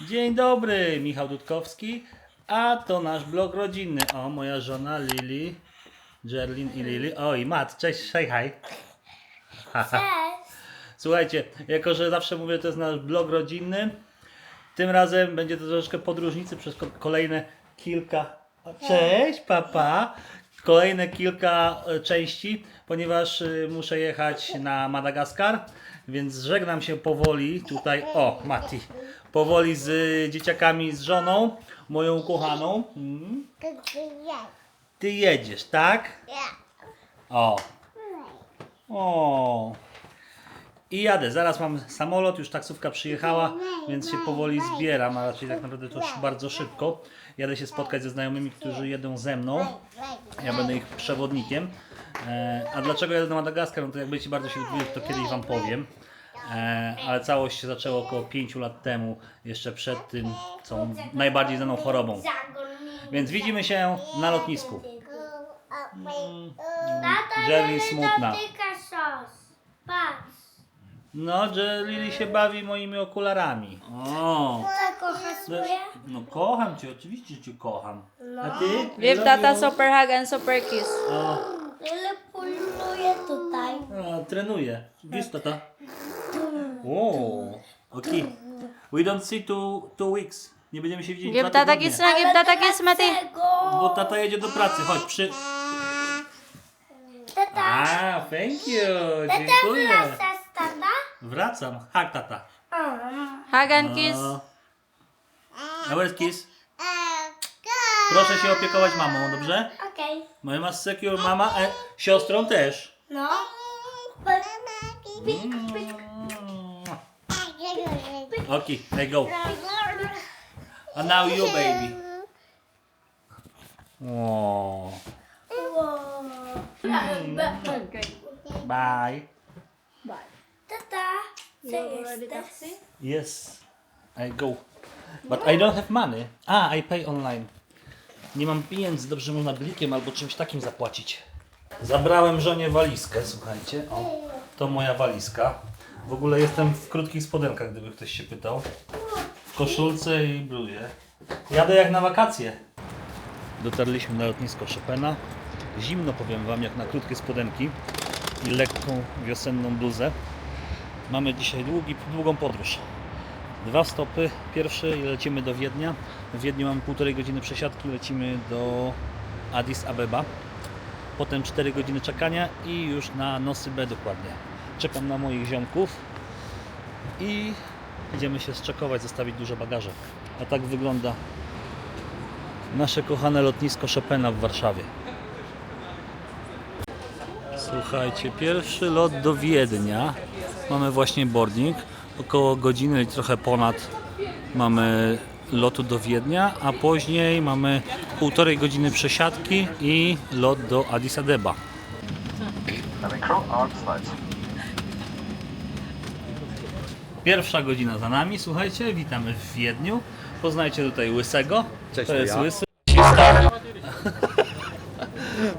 Dzień dobry, Michał Dudkowski, a to nasz blog rodzinny. O, moja żona Lili, Jerlin i Lili. O, i Matt, cześć, say hi. Słuchajcie, jako że zawsze mówię, to jest nasz blog rodzinny, tym razem będzie to troszeczkę podróżnicy przez kolejne kilka... Cześć, papa! Kolejne kilka części, ponieważ muszę jechać na Madagaskar, więc żegnam się powoli tutaj, o Mati, powoli z dzieciakami, z żoną, moją ukochaną. Ty jedziesz, tak? O. O. I jadę, zaraz mam samolot, już taksówka przyjechała, więc się powoli zbieram, a raczej tak naprawdę to już bardzo szybko. Jadę się spotkać ze znajomymi, którzy jedą ze mną. Ja będę ich przewodnikiem. A dlaczego jadę na Madagaskar? No to jak będziecie bardzo się lubić, to kiedyś wam powiem. Ale całość się zaczęła około 5 lat temu, jeszcze przed tym, co najbardziej znaną chorobą. Więc widzimy się na lotnisku. Jerry smutna. No, że Lili się bawi moimi okularami. O. Kochasz mnie? No kocham cię, oczywiście, że cię kocham. A ty? Give tata super hug and super kiss. O, Ile poluję tutaj? trenuję. Wiesz, tata? O, okej. We don't see two weeks. Nie będziemy się widzieć Give 2 tata tygodnie. kiss na, give tata kiss, Mati. Bo tata jedzie do pracy, chodź przy... Tata, Thank you, dziękuję. wracasz, tata? Wracam. Hak, tata. Hug and kiss. A where's kiss? Proszę się opiekować mamą, dobrze? Okej. Mama secure mama, siostrą też. No. Okay, there you go. And now you, baby. Oh. Bye. Tata, co jesteś? Yes, I go. But I don't have money. I pay online. Nie mam pieniędzy, dobrze można blikiem albo czymś takim zapłacić. Zabrałem żonie walizkę, słuchajcie. O, to moja walizka. W ogóle jestem w krótkich spodenkach, gdyby ktoś się pytał. W koszulce i bluzie. Jadę jak na wakacje. Dotarliśmy na lotnisko Chopina. Zimno, powiem wam, jak na krótkie spodenki i lekką wiosenną bluzę. Mamy dzisiaj długą podróż. 2 stopy. Pierwszy lecimy do Wiednia. W Wiedniu mamy 1,5 godziny przesiadki, lecimy do Addis Abeba. Potem 4 godziny czekania i już na Nosy-Be dokładnie. Czekam na moich ziomków i idziemy się zczekować, zostawić dużo bagaży. A tak wygląda nasze kochane lotnisko Chopina w Warszawie. Słuchajcie, pierwszy lot do Wiednia. Mamy właśnie boarding. Około godziny i trochę ponad mamy lotu do Wiednia, a później mamy 1,5 godziny przesiadki i lot do Addis Abeba. Pierwsza godzina za nami, słuchajcie, witamy w Wiedniu. Poznajcie tutaj Łysego. Cześć, to jest ja. Łysy.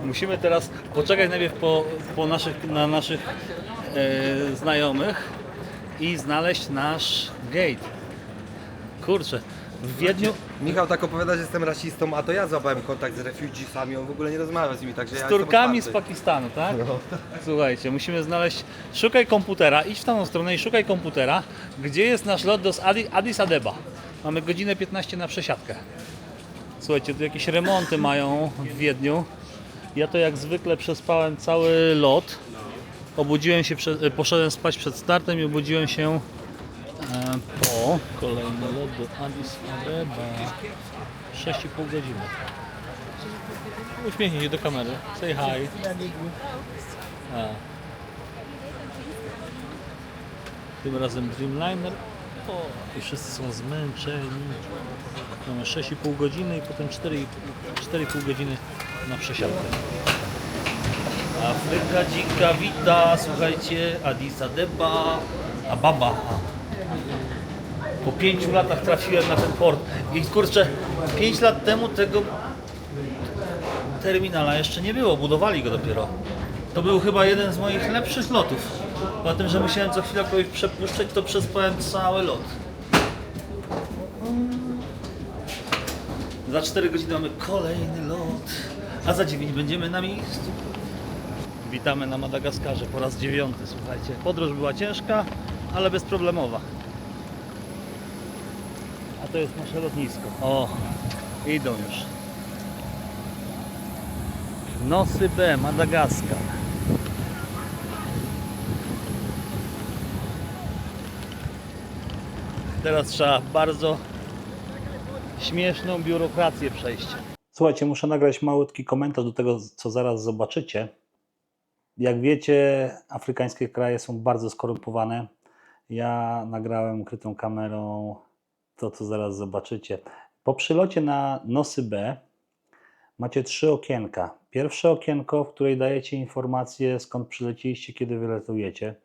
Musimy teraz poczekać najpierw na naszych znajomych i znaleźć nasz gate. Kurczę, w Wiedniu Michał tak opowiada, że jestem rasistą, a to ja złapałem kontakt z refugeesami, on w ogóle nie rozmawia z nimi, także ja z Turkami z jestem otwarty. Pakistanu, tak? Słuchajcie, musimy znaleźć, szukaj komputera, idź w tamtą stronę i szukaj komputera, gdzie jest nasz lot do Addis Abeba. Mamy godzinę 15 na przesiadkę. Słuchajcie, tu jakieś remonty mają w Wiedniu. Ja to jak zwykle przespałem cały lot. Obudziłem się, poszedłem spać przed startem i obudziłem się po kolejny lot do Addis Abeba. 6,5 godziny. Uśmiechnij się do kamery. Say hi. Tym razem Dreamliner. O, i wszyscy są zmęczeni. Mamy 6,5 godziny i potem 4,5 godziny na przesiadkę. Afryka dzika wita, słuchajcie, Addis Abeba. Po 5 latach trafiłem na ten port i kurczę, 5 lat temu tego terminala jeszcze nie było, budowali go dopiero. To był chyba jeden z moich lepszych lotów. Poza tym, że musiałem co chwilę kogoś przepuszczać, to przespałem cały lot. Za 4 godziny mamy kolejny lot, a za 9 będziemy na miejscu. Witamy na Madagaskarze po raz 9, słuchajcie. Podróż była ciężka, ale bezproblemowa. A to jest nasze lotnisko. O, idą już. Nosy B, Madagaskar. Teraz trzeba bardzo śmieszną biurokrację przejść. Słuchajcie, muszę nagrać malutki komentarz do tego, co zaraz zobaczycie. Jak wiecie, afrykańskie kraje są bardzo skorumpowane. Ja nagrałem ukrytą kamerą to, co zaraz zobaczycie. Po przylocie na Nosy B macie 3 okienka. Pierwsze okienko, w której dajecie informację, skąd przylecieliście, kiedy wylatujecie.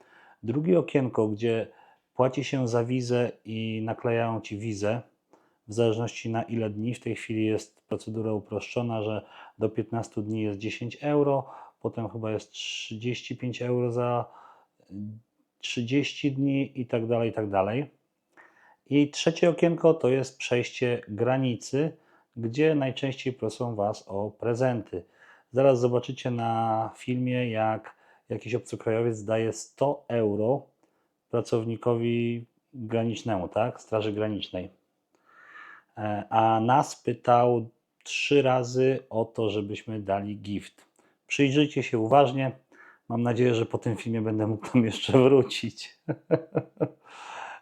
Drugie okienko, gdzie płaci się za wizę i naklejają Ci wizę, w zależności na ile dni. W tej chwili jest procedura uproszczona, że do 15 dni jest 10 euro, potem chyba jest 35 euro za 30 dni i tak dalej, i tak dalej. I trzecie okienko to jest przejście granicy, gdzie najczęściej proszą Was o prezenty. Zaraz zobaczycie na filmie, jak jakiś obcokrajowiec daje 100 euro pracownikowi granicznemu, tak? Straży Granicznej. A nas pytał 3 razy o to, żebyśmy dali gift. Przyjrzyjcie się uważnie. Mam nadzieję, że po tym filmie będę mógł tam jeszcze wrócić.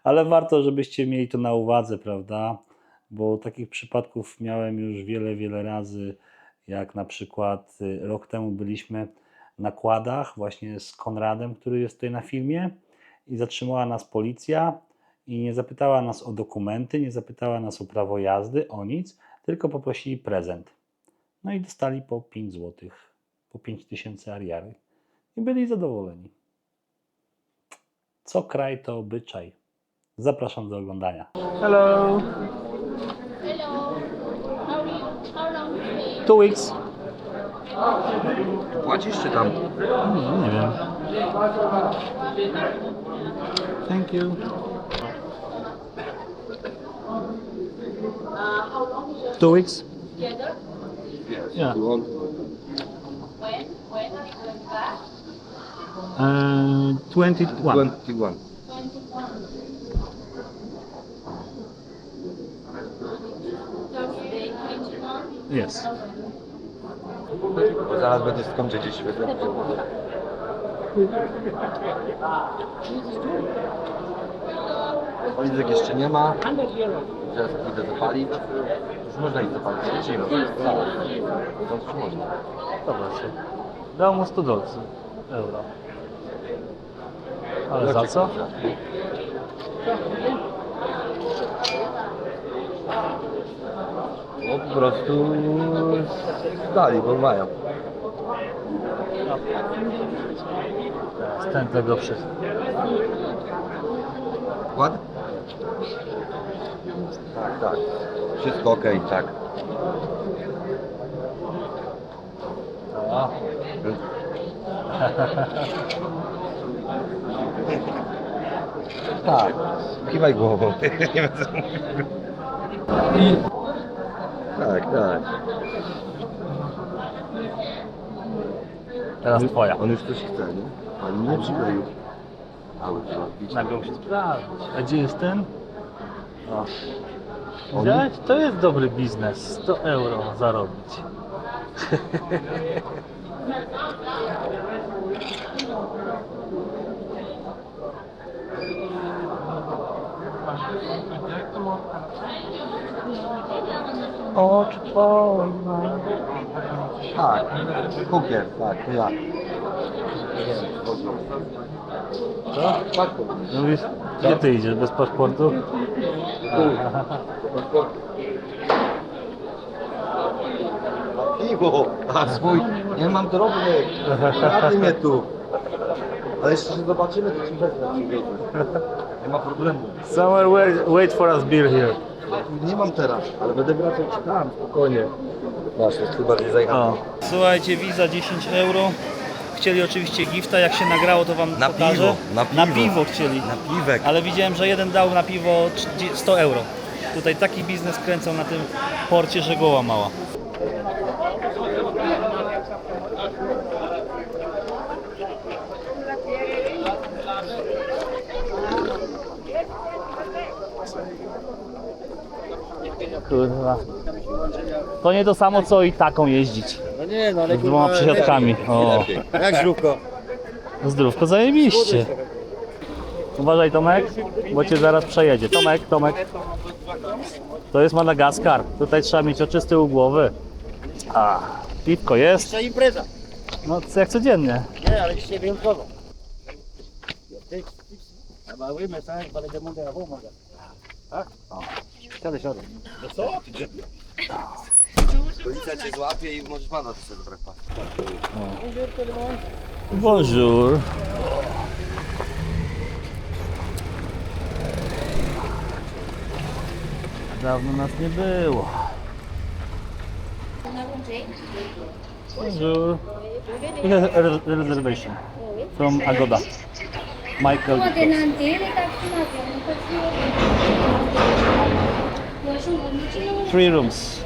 Ale warto, żebyście mieli to na uwadze, prawda? Bo takich przypadków miałem już wiele razy, jak na przykład rok temu byliśmy na Kładach właśnie z Konradem, który jest tutaj na filmie, i zatrzymała nas policja i nie zapytała nas o dokumenty, nie zapytała nas o prawo jazdy, o nic, tylko poprosili prezent. No i dostali po 5 zł, po 5000 ariary i byli zadowoleni. Co kraj to obyczaj. Zapraszam do oglądania. Hello. 2 weeks. Płacisz czy tam? Nie wiem. Thank you. 2 weeks? Yeah. 21. 21. Yes. Bo zaraz będziesz skończyć gdzieś świetnie. Olizek jeszcze nie ma. Teraz idę zapalić. Już można ich zapalić. Lecimy. No już można. Dobra się. Dał mu 100 euro. Ale za co? No po prostu dali, bo mają. Ten tego przy... Kład? Tak, tak. Wszystko ok, tak. O. Tak. Kiwaj głową. Nie wiem co mówić. Tak, tak. Teraz twoja. On już coś chce, nie? Ani nie przykleił. Nagle musi sprawdzić. A gdzie jest ten? O. Widziałeś? To jest dobry biznes. 100 euro zarobić. Oczy twoje. Tak, kukier, tak, ja. Co? Mówisz, gdzie ty idziesz? Bez paszportu? Piwo, a swój, nie mam drobnych, rady mnie tu. Ale jeszcze się zobaczymy, to ci wezmę. Nie ma problemu. Somewhere wait for us beer here. Nie mam teraz, ale będę wracał ci tam, spokojnie. Masz, jest tu bardziej zajechany. O. Słuchajcie, wiza 10 euro. Chcieli oczywiście gifta, jak się nagrało to wam Na pokażę. piwo, na piwo. Na piwo chcieli. Na piwek. Ale widziałem, że jeden dał na piwo 100 euro. Tutaj taki biznes kręcą na tym porcie, że głowa mała. Kurwa. To nie to samo co i taką jeździć. No nie, no ale Z dwoma przesiadkami. O, Jak żółko. zdrówko zajebiście. Uważaj Tomek, bo cię zaraz przejedzie. Tomek. To jest Madagaskar. Tutaj trzeba mieć oczysty tyłu głowy. A, piwko jest. To impreza. No jak codziennie. Nie, ale dzisiaj wyjątkowo. Bawimy, tak? Będę mogę na wołę. Tak? Siadaj. No co? Policja cię złapie i możesz pana to sobie zabrać. Bonjour. Dawno nas nie było. Bonjour. Reservation from Agoda. Michael. Three rooms.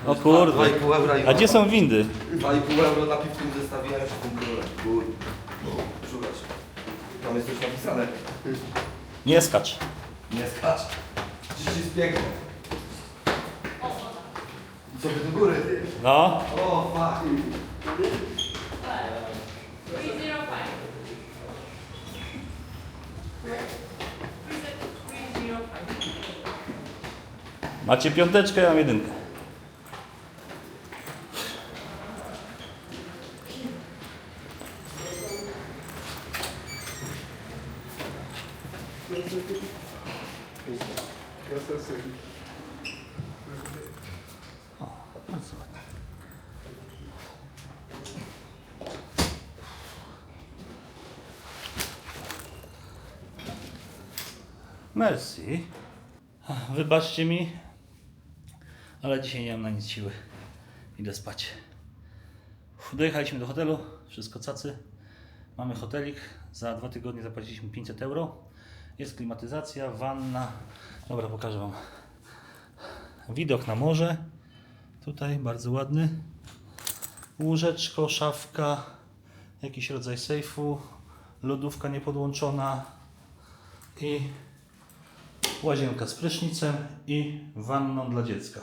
O kurde. 2,5 eura i A gdzie są windy? 2,5 euro na piwku zestawiałem się z tym królem. Kurde. Szukać. Tam jest coś napisane. Nie skacz. Nie skacz. Dziś jest piękne. I sobie do góry, ty. No. O, fuck. Macie piąteczkę, ja mam jedynkę. Merci. Wybaczcie mi, ale dzisiaj nie mam na nic siły. Idę spać. Dojechaliśmy do hotelu, wszystko cacy. Mamy hotelik, za 2 tygodnie zapłaciliśmy 500 euro. Jest klimatyzacja, wanna. Dobra, pokażę wam. Widok na morze. Tutaj bardzo ładny. Łóżeczko, szafka, jakiś rodzaj sejfu, lodówka niepodłączona i łazienka z prysznicem i wanną dla dziecka.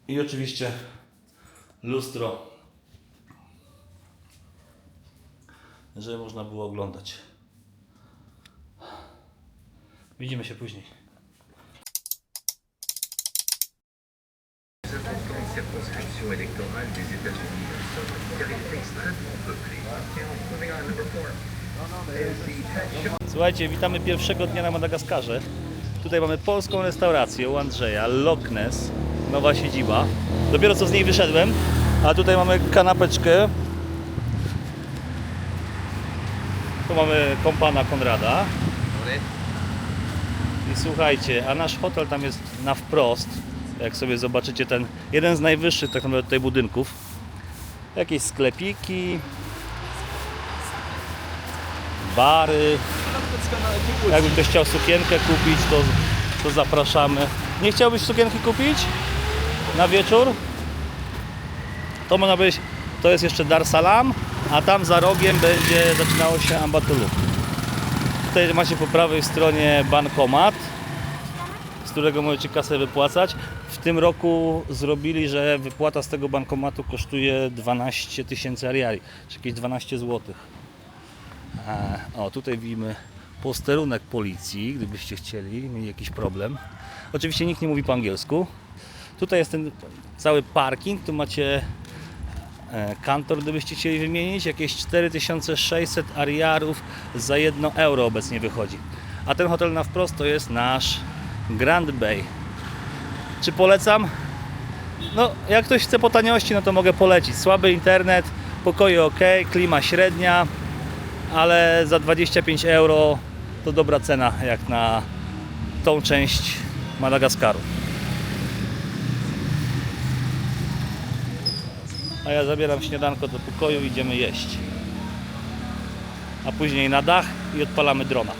I oczywiście lustro, żeby można było oglądać. Widzimy się później. Circonscription électorale des États-Unis, car il est extrêmement peuplé. Tiens, moving on, number 4. Słuchajcie, witamy pierwszego dnia na Madagaskarze. Tutaj mamy polską restaurację u Andrzeja, Loch Ness, nowa siedziba. Dopiero co z niej wyszedłem, a tutaj mamy kanapeczkę. Tu mamy kompana Konrada. I słuchajcie, a nasz hotel tam jest na wprost. Jak sobie zobaczycie, ten jeden z najwyższych tak naprawdę tutaj budynków. Jakieś sklepiki, bary. Jakby ktoś chciał sukienkę kupić, to zapraszamy. Nie chciałbyś sukienki kupić na wieczór? To można powiedzieć, to jest jeszcze Dar Salam, a tam za rogiem będzie zaczynało się Ambatulu. Tutaj macie po prawej stronie bankomat, z którego możecie kasę wypłacać. W tym roku zrobili, że wypłata z tego bankomatu kosztuje 12 000 ariari, czyli jakieś 12 zł. O, tutaj widzimy posterunek policji, gdybyście chcieli, mieli jakiś problem. Oczywiście nikt nie mówi po angielsku. Tutaj jest ten cały parking, tu macie kantor, gdybyście chcieli wymienić. Jakieś 4600 ariarów za 1 euro obecnie wychodzi. A ten hotel na wprost to jest nasz Grand Bay. Czy polecam? No, jak ktoś chce po taniości, no to mogę polecić. Słaby internet, pokoje ok, klima średnia, ale za 25 euro to dobra cena jak na tą część Madagaskaru. A ja zabieram śniadanko do pokoju i idziemy jeść. A później na dach i odpalamy drona.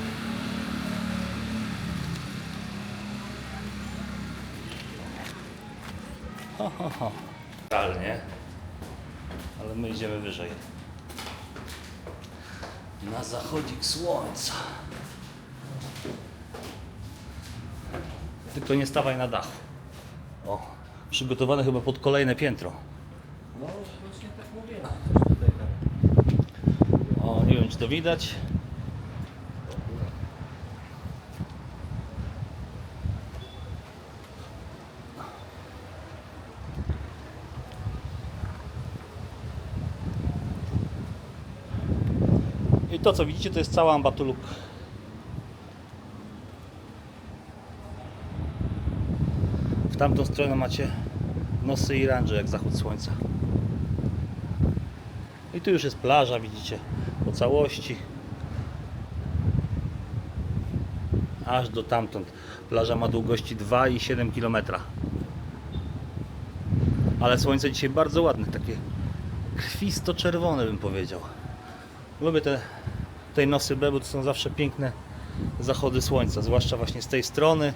Ho, ho, ho. Realnie. Ale my idziemy wyżej. Na zachodzik słońca. Tylko nie stawaj na dachu. O, przygotowane chyba pod kolejne piętro. No właśnie tak mówię. O, nie wiem czy to widać. I to co widzicie to jest cała Ambatuluk. W tamtą stronę macie Nosy i Randże jak zachód słońca. I tu już jest plaża, widzicie, po całości. Aż do tamtąd. Plaża ma długości 2,7 km. Ale słońce dzisiaj bardzo ładne, takie krwisto-czerwone bym powiedział. Lubię te Nosy B, bo to są zawsze piękne zachody słońca, zwłaszcza właśnie z tej strony.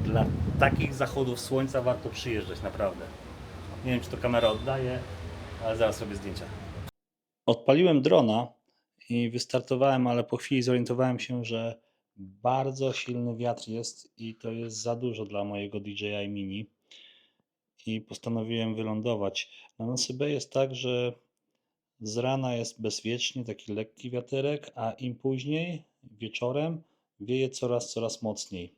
Dla takich zachodów słońca warto przyjeżdżać, naprawdę. Nie wiem, czy to kamera oddaje, ale zaraz robię zdjęcia. Odpaliłem drona i wystartowałem, ale po chwili zorientowałem się, że bardzo silny wiatr jest i to jest za dużo dla mojego DJI Mini. I postanowiłem wylądować. Na Nosy B jest tak, że z rana jest bezwiecznie, taki lekki wiaterek, a im później, wieczorem, wieje coraz mocniej.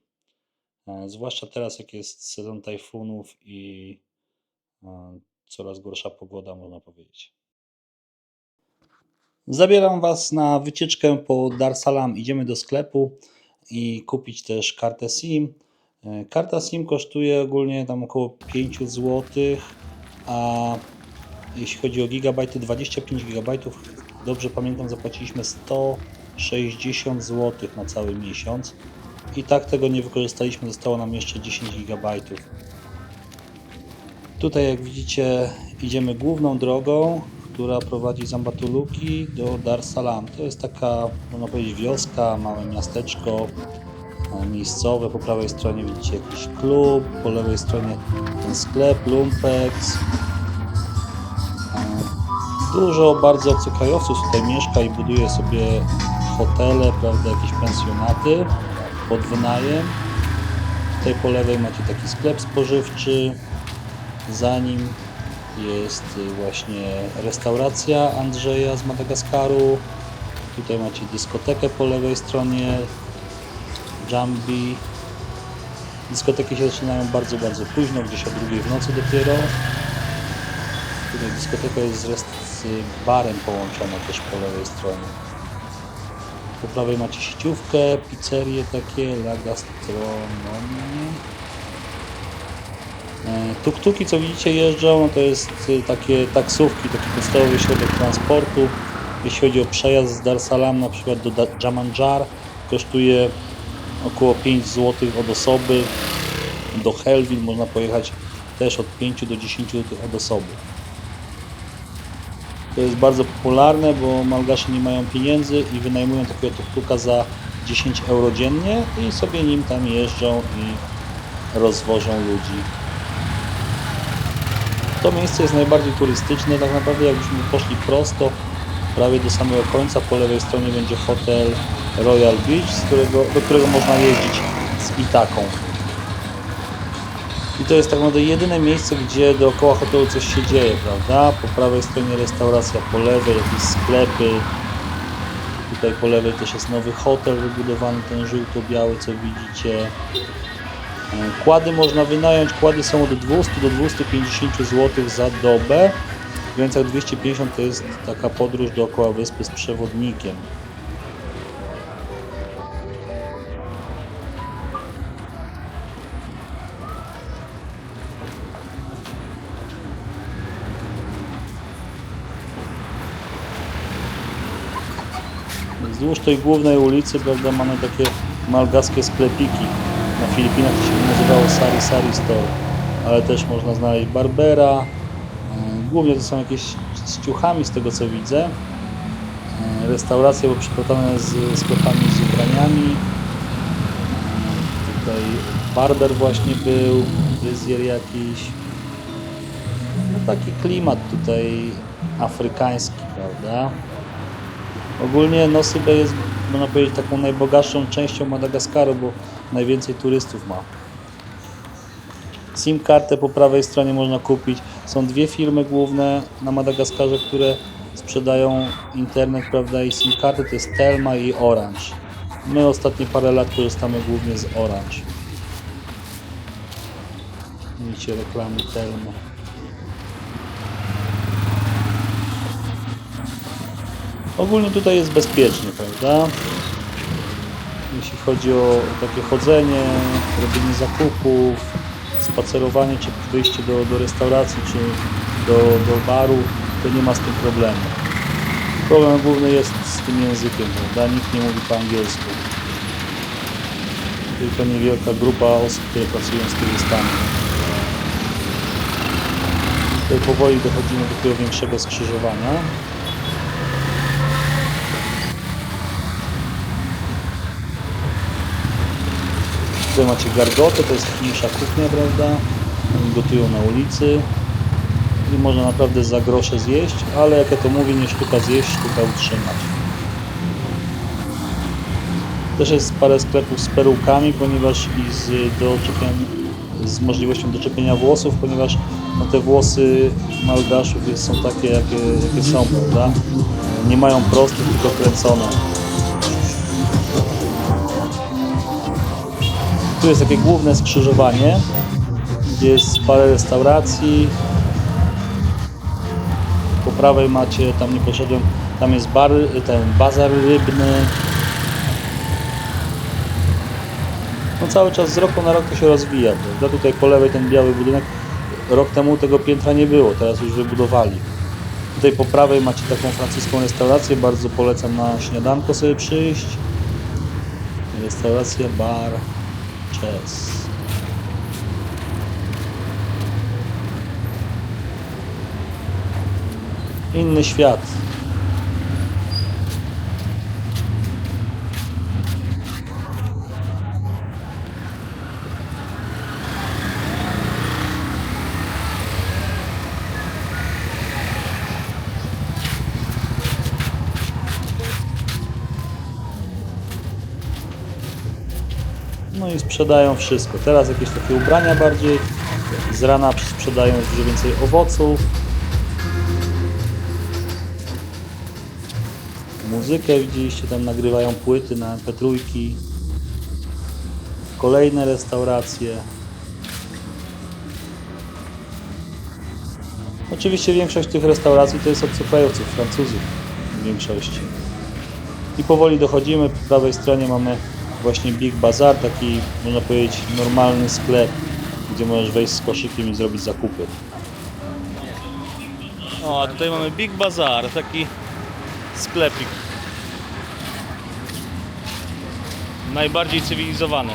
Zwłaszcza teraz, jak jest sezon tajfunów i coraz gorsza pogoda, można powiedzieć. Zabieram Was na wycieczkę po Dar Salam. Idziemy do sklepu i kupić też kartę SIM. Karta SIM kosztuje ogólnie tam około 5 zł, a jeśli chodzi o gigabajty, 25 gigabajtów, dobrze pamiętam, zapłaciliśmy 160 zł na cały miesiąc. I tak tego nie wykorzystaliśmy, zostało nam jeszcze 10 GB. Tutaj jak widzicie idziemy główną drogą, która prowadzi z Ambatuluki do Dar Salam. To jest taka, można powiedzieć, wioska, małe miasteczko miejscowe. Po prawej stronie widzicie jakiś klub, po lewej stronie ten sklep Lumpex. Dużo bardzo obcokrajowców tutaj mieszka i buduje sobie hotele, prawda, jakieś pensjonaty pod wynajem. Tutaj po lewej macie taki sklep spożywczy, za nim jest właśnie restauracja Andrzeja z Madagaskaru. Tutaj macie dyskotekę po lewej stronie, Jambi. Dyskoteki się zaczynają bardzo późno, gdzieś o 2 w nocy dopiero. Tutaj dyskoteka jest z barem połączona też po lewej stronie. Po prawej macie sieciówkę, pizzerię takie, La Gastronomie. Tuk-tuki, co widzicie, jeżdżą, no to jest takie taksówki, taki podstawowy środek transportu. Jeśli chodzi o przejazd z Dar Salam na przykład do Jamandżar, kosztuje około 5 zł od osoby. Do Helvin można pojechać też od 5 do 10 zł od osoby. To jest bardzo popularne, bo Malgasze nie mają pieniędzy i wynajmują takiego tuk-tuka za 10 euro dziennie i sobie nim tam jeżdżą i rozwożą ludzi. To miejsce jest najbardziej turystyczne, tak naprawdę jakbyśmy poszli prosto, prawie do samego końca, po lewej stronie będzie hotel Royal Beach, do którego można jeździć z Itaką. I to jest tak naprawdę jedyne miejsce, gdzie dookoła hotelu coś się dzieje, prawda? Po prawej stronie restauracja, po lewej jakieś sklepy. Tutaj po lewej też jest nowy hotel wybudowany, ten żółto-biały, co widzicie. Kłady można wynająć, kłady są od 200 do 250 zł za dobę. W granicach 250 to jest taka podróż dookoła wyspy z przewodnikiem. Wzdłuż tej głównej ulicy, prawda, mamy takie malgaskie sklepiki. Na Filipinach to się nazywało Sari Sari Store, ale też można znaleźć Barbera. Głównie to są jakieś z ciuchami, z tego co widzę. Restauracje poprzeplatane z sklepami z ubraniami. Tutaj barber właśnie był, fryzjer jakiś. No taki klimat tutaj afrykański, prawda? Ogólnie Nosy Be jest, można powiedzieć, taką najbogatszą częścią Madagaskaru, bo najwięcej turystów ma. SIM-kartę po prawej stronie można kupić. Są dwie firmy główne na Madagaskarze, które sprzedają internet, prawda, i SIM-karty, to jest Telma i Orange. My ostatnie parę lat korzystamy głównie z Orange. Widzicie reklamy Telma. Ogólnie tutaj jest bezpiecznie, prawda? Jeśli chodzi o takie chodzenie, robienie zakupów, spacerowanie, czy wyjście do restauracji, czy do baru, to nie ma z tym problemu. Problem główny jest z tym językiem, prawda? Nikt nie mówi po angielsku. Tylko niewielka grupa osób, które pracują z turystami. Tutaj powoli dochodzimy do takiego większego skrzyżowania. Tutaj macie gargotę, to jest mniejsza kuchnia, prawda? Oni gotują na ulicy i można naprawdę za grosze zjeść, ale jak ja to mówię, nie sztuka zjeść, sztuka utrzymać. Też jest parę sklepów z perukami, ponieważ i z możliwością doczepienia włosów, ponieważ no, te włosy Malgaszów są takie, jakie są, prawda? Nie mają prostych, tylko kręcone. Tu jest takie główne skrzyżowanie, gdzie jest parę restauracji. Po prawej macie, tam nie poszedłem, tam jest ten bazar rybny. No cały czas z roku na rok to się rozwija, prawda? Tutaj po lewej ten biały budynek, rok temu tego piętra nie było, teraz już wybudowali. Tutaj po prawej macie taką francuską restaurację, bardzo polecam na śniadanko sobie przyjść. Restauracja, bar. Inny świat. No i sprzedają wszystko. Teraz jakieś takie ubrania bardziej. Z rana sprzedają dużo więcej owoców. Muzykę widzieliście, tam nagrywają płyty na MP3. Kolejne restauracje. Oczywiście większość tych restauracji to jest obcokrajowców, Francuzów w większości. I powoli dochodzimy, po prawej stronie mamy właśnie Big Bazaar, taki, można powiedzieć, normalny sklep, gdzie możesz wejść z koszykiem i zrobić zakupy. O, a tutaj mamy Big Bazaar, taki sklepik. Najbardziej cywilizowany.